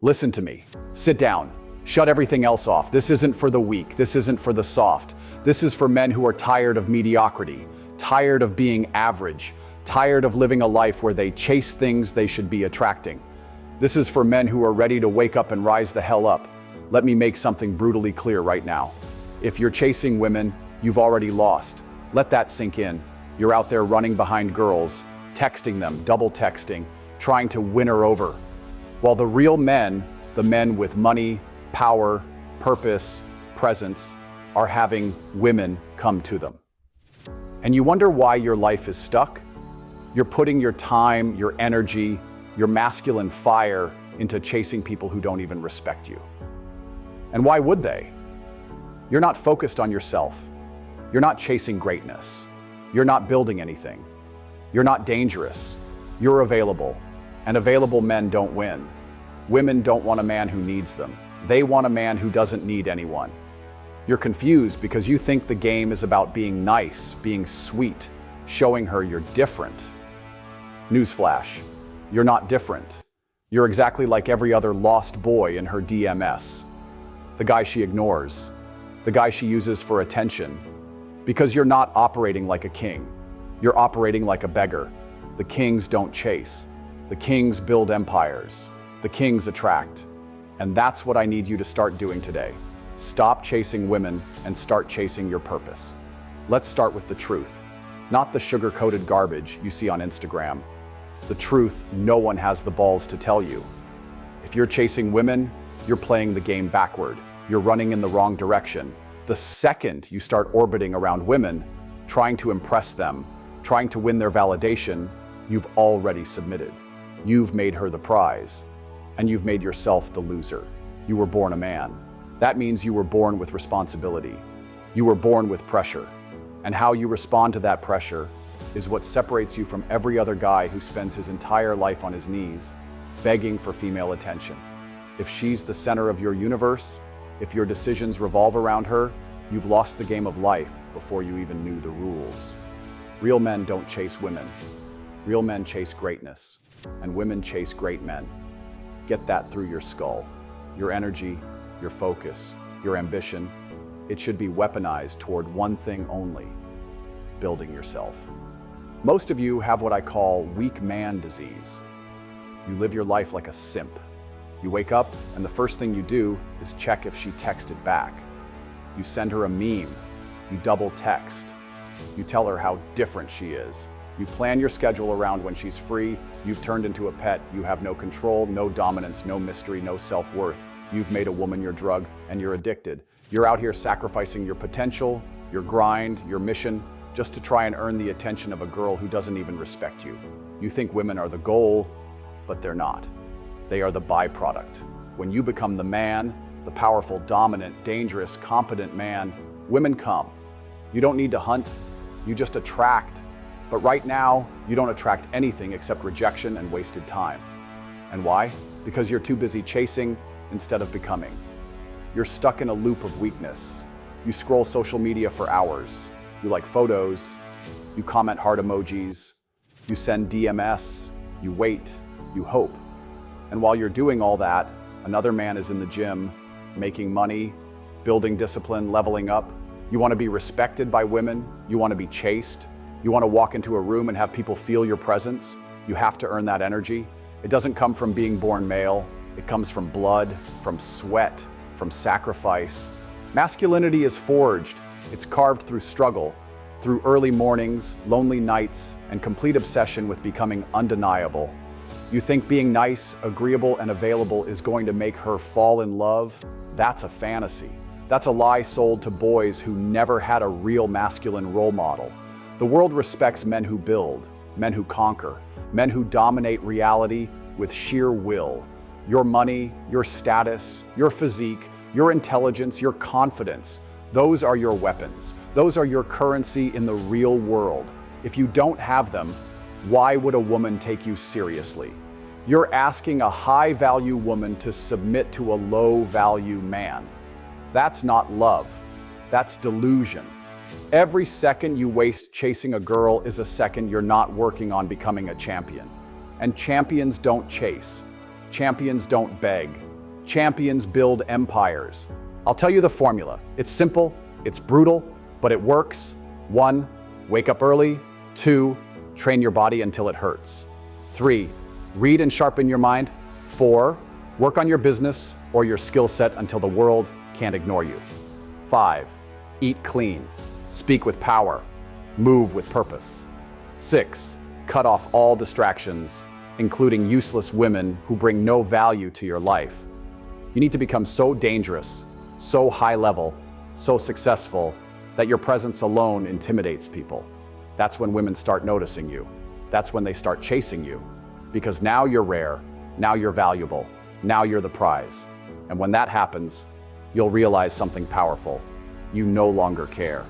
Listen to me. Sit down. Shut everything else off. This isn't for the weak. This isn't for the soft. This is for men who are tired of mediocrity, tired of being average, tired of living a life where they chase things they should be attracting. This is for men who are ready to wake up and rise the hell up. Let me make something brutally clear right now. If you're chasing women, you've already lost. Let that sink in. You're out there running behind girls, texting them, double texting, trying to win her over. While the real men, the men with money, power, purpose, presence, are having women come to them. And you wonder why your life is stuck? You're putting your time, your energy, your masculine fire into chasing people who don't even respect you. And why would they? You're not focused on yourself. You're not chasing greatness. You're not building anything. You're not dangerous. You're available. And available men don't win. Women don't want a man who needs them. They want a man who doesn't need anyone. You're confused because you think the game is about being nice, being sweet, showing her you're different. Newsflash, you're not different. You're exactly like every other lost boy in her DMS. The guy she ignores, the guy she uses for attention. Because you're not operating like a king. You're operating like a beggar. The kings don't chase. The kings build empires. The kings attract. And that's what I need you to start doing today. Stop chasing women and start chasing your purpose. Let's start with the truth, not the sugar-coated garbage you see on Instagram. The truth no one has the balls to tell you. If you're chasing women, you're playing the game backward. You're running in the wrong direction. The second you start orbiting around women, trying to impress them, trying to win their validation, you've already submitted. You've made her the prize, and you've made yourself the loser. You were born a man. That means you were born with responsibility. You were born with pressure. And how you respond to that pressure is what separates you from every other guy who spends his entire life on his knees, begging for female attention. If she's the center of your universe, if your decisions revolve around her, you've lost the game of life before you even knew the rules. Real men don't chase women. Real men chase greatness, and women chase great men. Get that through your skull. Your energy, your focus, your ambition, it should be weaponized toward one thing only: building yourself. Most of you have what I call weak man disease. You live your life like a simp. You wake up and the first thing you do is check if she texted back. You send her a meme. You double text. You tell her how different she is. You plan your schedule around when she's free. You've turned into a pet. You have no control, no dominance, no mystery, no self-worth. You've made a woman your drug and you're addicted. You're out here sacrificing your potential, your grind, your mission, just to try and earn the attention of a girl who doesn't even respect you. You think women are the goal, but they're not. They are the byproduct. When you become the man, the powerful, dominant, dangerous, competent man, women come. You don't need to hunt, you just attract. But right now, you don't attract anything except rejection and wasted time. And why? Because you're too busy chasing instead of becoming. You're stuck in a loop of weakness. You scroll social media for hours. You like photos. You comment heart emojis. You send DMS. You wait. You hope. And while you're doing all that, another man is in the gym, making money, building discipline, leveling up. You want to be respected by women. You want to be chased. You want to walk into a room and have people feel your presence. You have to earn that energy. It doesn't come from being born male. It comes from blood, from sweat, from sacrifice. Masculinity is forged. It's carved through struggle, through early mornings, lonely nights, and complete obsession with becoming undeniable. You think being nice, agreeable, and available is going to make her fall in love? That's a fantasy. That's a lie sold to boys who never had a real masculine role model. The world respects men who build, men who conquer, men who dominate reality with sheer will. Your money, your status, your physique, your intelligence, your confidence, those are your weapons. Those are your currency in the real world. If you don't have them, why would a woman take you seriously? You're asking a high-value woman to submit to a low-value man. That's not love. That's delusion. Every second you waste chasing a girl is a second you're not working on becoming a champion. And champions don't chase. Champions don't beg. Champions build empires. I'll tell you the formula. It's simple, it's brutal, but it works. 1. Wake up early. 2. Train your body until it hurts. 3. Read and sharpen your mind. 4. Work on your business or your skill set until the world can't ignore you. 5. Eat clean. Speak with power. Move with purpose. 6. Cut off all distractions, including useless women who bring no value to your life. You need to become so dangerous, so high level, so successful that your presence alone intimidates people. That's when women start noticing you. That's when they start chasing you. Because now you're rare, now you're valuable, now you're the prize. And when that happens, you'll realize something powerful. You no longer care.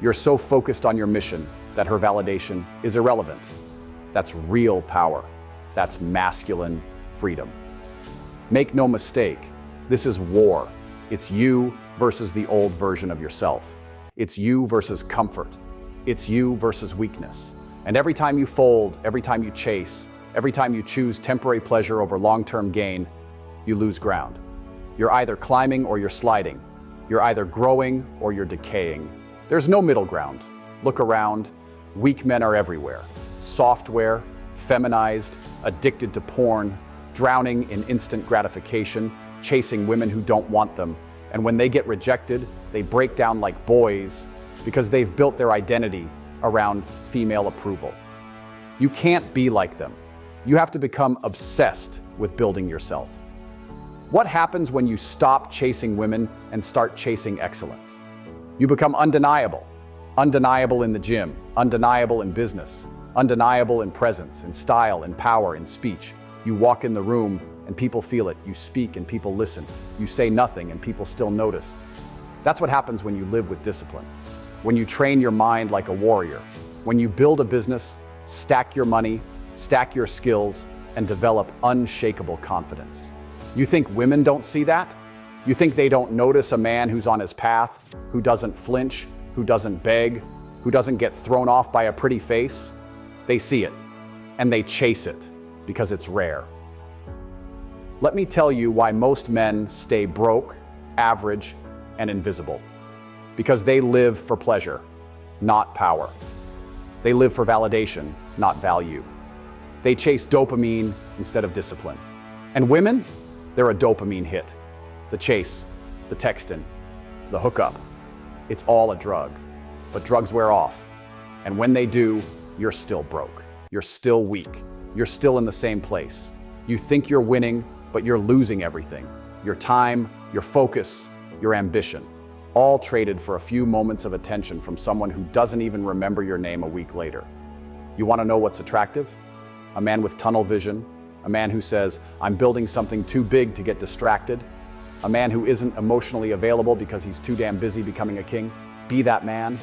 You're so focused on your mission that her validation is irrelevant. That's real power. That's masculine freedom. Make no mistake, this is war. It's you versus the old version of yourself. It's you versus comfort. It's you versus weakness. And every time you fold, every time you chase, every time you choose temporary pleasure over long-term gain, you lose ground. You're either climbing or you're sliding. You're either growing or you're decaying. There's no middle ground. Look around. Weak men are everywhere. Software, feminized, addicted to porn, drowning in instant gratification, chasing women who don't want them. And when they get rejected, they break down like boys because they've built their identity around female approval. You can't be like them. You have to become obsessed with building yourself. What happens when you stop chasing women and start chasing excellence? You become undeniable. Undeniable in the gym, undeniable in business, undeniable in presence, in style, in power, in speech. You walk in the room and people feel it. You speak and people listen. You say nothing and people still notice. That's what happens when you live with discipline. When you train your mind like a warrior. When you build a business, stack your money, stack your skills, and develop unshakable confidence. You think women don't see that? You think they don't notice a man who's on his path, who doesn't flinch, who doesn't beg, who doesn't get thrown off by a pretty face? They see it, and they chase it, because it's rare. Let me tell you why most men stay broke, average, and invisible. Because they live for pleasure, not power. They live for validation, not value. They chase dopamine instead of discipline. And women, they're a dopamine hit. The chase, the texting, the hookup. It's all a drug. But drugs wear off. And when they do, you're still broke. You're still weak. You're still in the same place. You think you're winning, but you're losing everything. Your time, your focus, your ambition. All traded for a few moments of attention from someone who doesn't even remember your name a week later. You want to know what's attractive? A man with tunnel vision. A man who says, I'm building something too big to get distracted. A man who isn't emotionally available because he's too damn busy becoming a king. Be that man.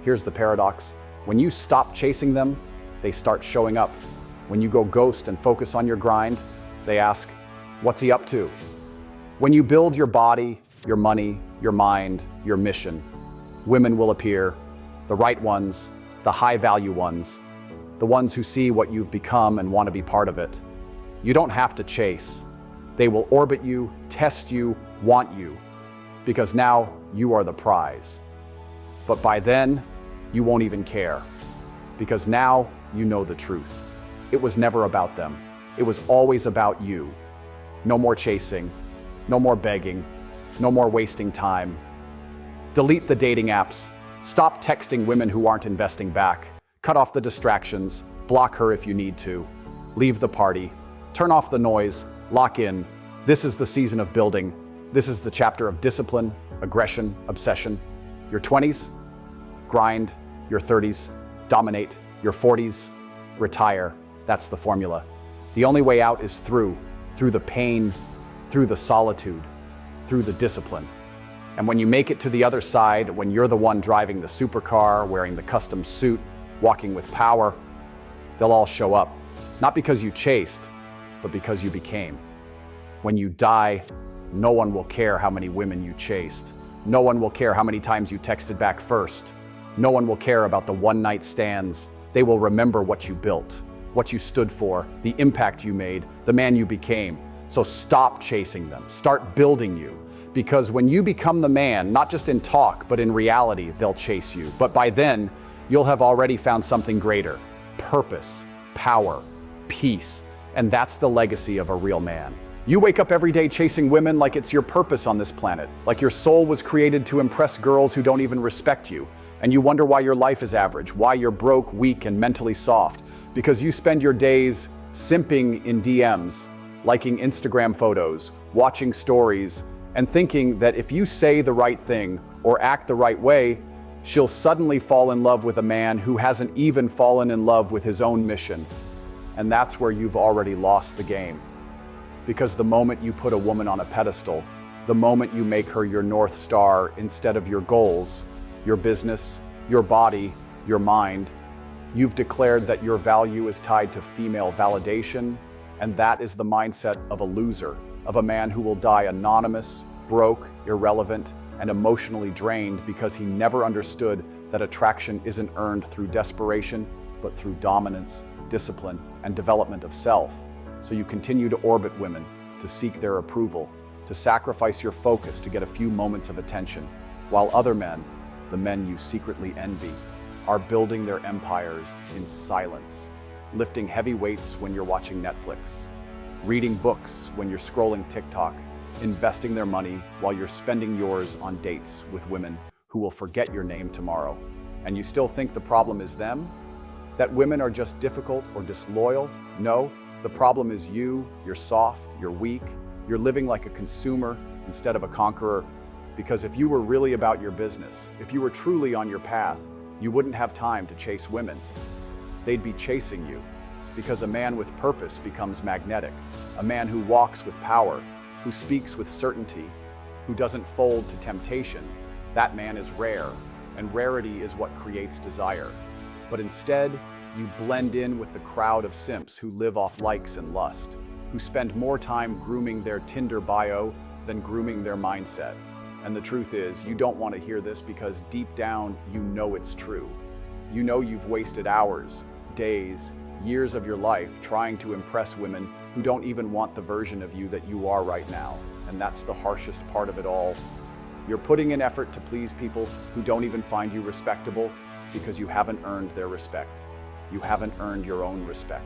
Here's the paradox. When you stop chasing them, they start showing up. When you go ghost and focus on your grind, they ask, what's he up to? When you build your body, your money, your mind, your mission, women will appear, the right ones, the high-value ones, the ones who see what you've become and want to be part of it. You don't have to chase. They will orbit you, test you, want you, because now you are the prize. But by then, you won't even care, because now you know the truth. It was never about them. It was always about you. No more chasing, no more begging, no more wasting time. Delete the dating apps. Stop texting women who aren't investing back. Cut off the distractions. Block her if you need to. Leave the party. Turn off the noise. Lock in. This is the season of building. This is the chapter of discipline, aggression, obsession. Your 20s, grind. Your 30s, dominate. Your 40s, retire. That's the formula. The only way out is through the pain, through the solitude, through the discipline. And when you make it to the other side, when you're the one driving the supercar, wearing the custom suit, walking with power, they'll all show up. Not because you chased, but because you became. When you die, no one will care how many women you chased. No one will care how many times you texted back first. No one will care about the one-night stands. They will remember what you built, what you stood for, the impact you made, the man you became. So stop chasing them, start building you. Because when you become the man, not just in talk, but in reality, they'll chase you. But by then, you'll have already found something greater: purpose, power, peace. And that's the legacy of a real man. You wake up every day chasing women like it's your purpose on this planet, like your soul was created to impress girls who don't even respect you. And you wonder why your life is average, why you're broke, weak, and mentally soft. Because you spend your days simping in DMs, liking Instagram photos, watching stories, and thinking that if you say the right thing or act the right way, she'll suddenly fall in love with a man who hasn't even fallen in love with his own mission. And that's where you've already lost the game. Because the moment you put a woman on a pedestal, the moment you make her your North Star instead of your goals, your business, your body, your mind, you've declared that your value is tied to female validation, and that is the mindset of a loser, of a man who will die anonymous, broke, irrelevant, and emotionally drained because he never understood that attraction isn't earned through desperation, but through dominance, discipline, and development of self. So you continue to orbit women, to seek their approval, to sacrifice your focus to get a few moments of attention, while other men, the men you secretly envy, are building their empires in silence, lifting heavy weights when you're watching Netflix, reading books when you're scrolling TikTok, investing their money while you're spending yours on dates with women who will forget your name tomorrow. And you still think the problem is them? That women are just difficult or disloyal? No, the problem is you. You're soft, you're weak, you're living like a consumer instead of a conqueror. Because if you were really about your business, if you were truly on your path, you wouldn't have time to chase women. They'd be chasing you. Because a man with purpose becomes magnetic. A man who walks with power, who speaks with certainty, who doesn't fold to temptation, that man is rare, and rarity is what creates desire. But instead, you blend in with the crowd of simps who live off likes and lust, who spend more time grooming their Tinder bio than grooming their mindset. And the truth is, you don't want to hear this because deep down, you know it's true. You know you've wasted hours, days, years of your life trying to impress women who don't even want the version of you that you are right now. And that's the harshest part of it all. You're putting in effort to please people who don't even find you respectable because you haven't earned their respect. You haven't earned your own respect.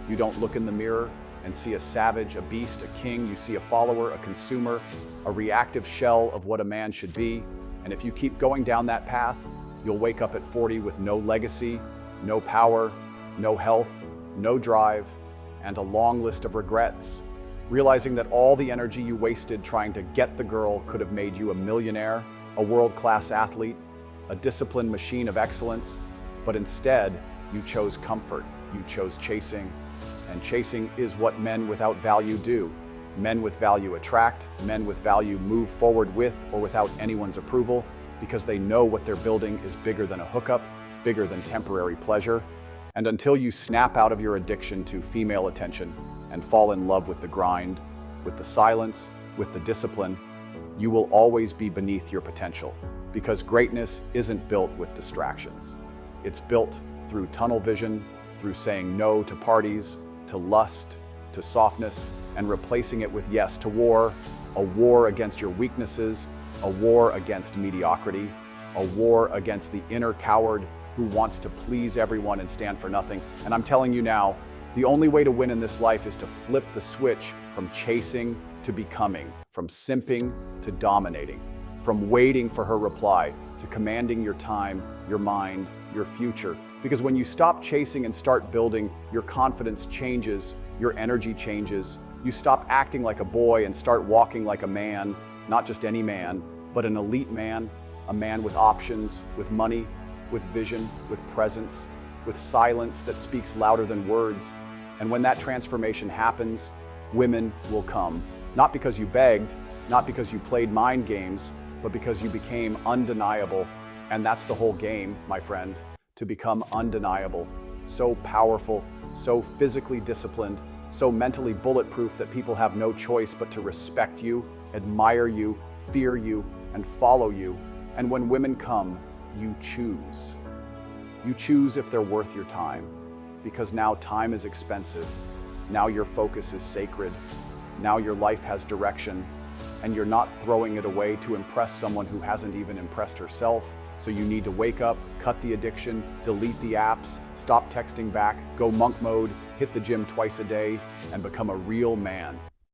You don't look in the mirror and see a savage, a beast, a king. You see a follower, a consumer, a reactive shell of what a man should be. And if you keep going down that path, you'll wake up at 40 with no legacy, no power, no health, no drive, and a long list of regrets. Realizing that all the energy you wasted trying to get the girl could have made you a millionaire, a world-class athlete, a disciplined machine of excellence, but instead, you chose comfort, you chose chasing, and chasing is what men without value do. Men with value attract, men with value move forward with or without anyone's approval because they know what they're building is bigger than a hookup, bigger than temporary pleasure. And until you snap out of your addiction to female attention and fall in love with the grind, with the silence, with the discipline, you will always be beneath your potential because greatness isn't built with distractions. It's built through tunnel vision, through saying no to parties, to lust, to softness, and replacing it with yes to war, a war against your weaknesses, a war against mediocrity, a war against the inner coward who wants to please everyone and stand for nothing. And I'm telling you now, the only way to win in this life is to flip the switch from chasing to becoming, from simping to dominating, from waiting for her reply to commanding your time, your mind, your future. Because when you stop chasing and start building, your confidence changes, your energy changes. You stop acting like a boy and start walking like a man, not just any man, but an elite man, a man with options, with money, with vision, with presence, with silence that speaks louder than words. And when that transformation happens, women will come. Not because you begged, not because you played mind games, but because you became undeniable. And that's the whole game, my friend, to become undeniable, so powerful, so physically disciplined, so mentally bulletproof that people have no choice but to respect you, admire you, fear you, and follow you. And when women come, you choose. You choose if they're worth your time, because now time is expensive. Now your focus is sacred. Now your life has direction, and you're not throwing it away to impress someone who hasn't even impressed herself. So you need to wake up, cut the addiction, delete the apps, stop texting back, go monk mode, hit the gym twice a day, and become a real man.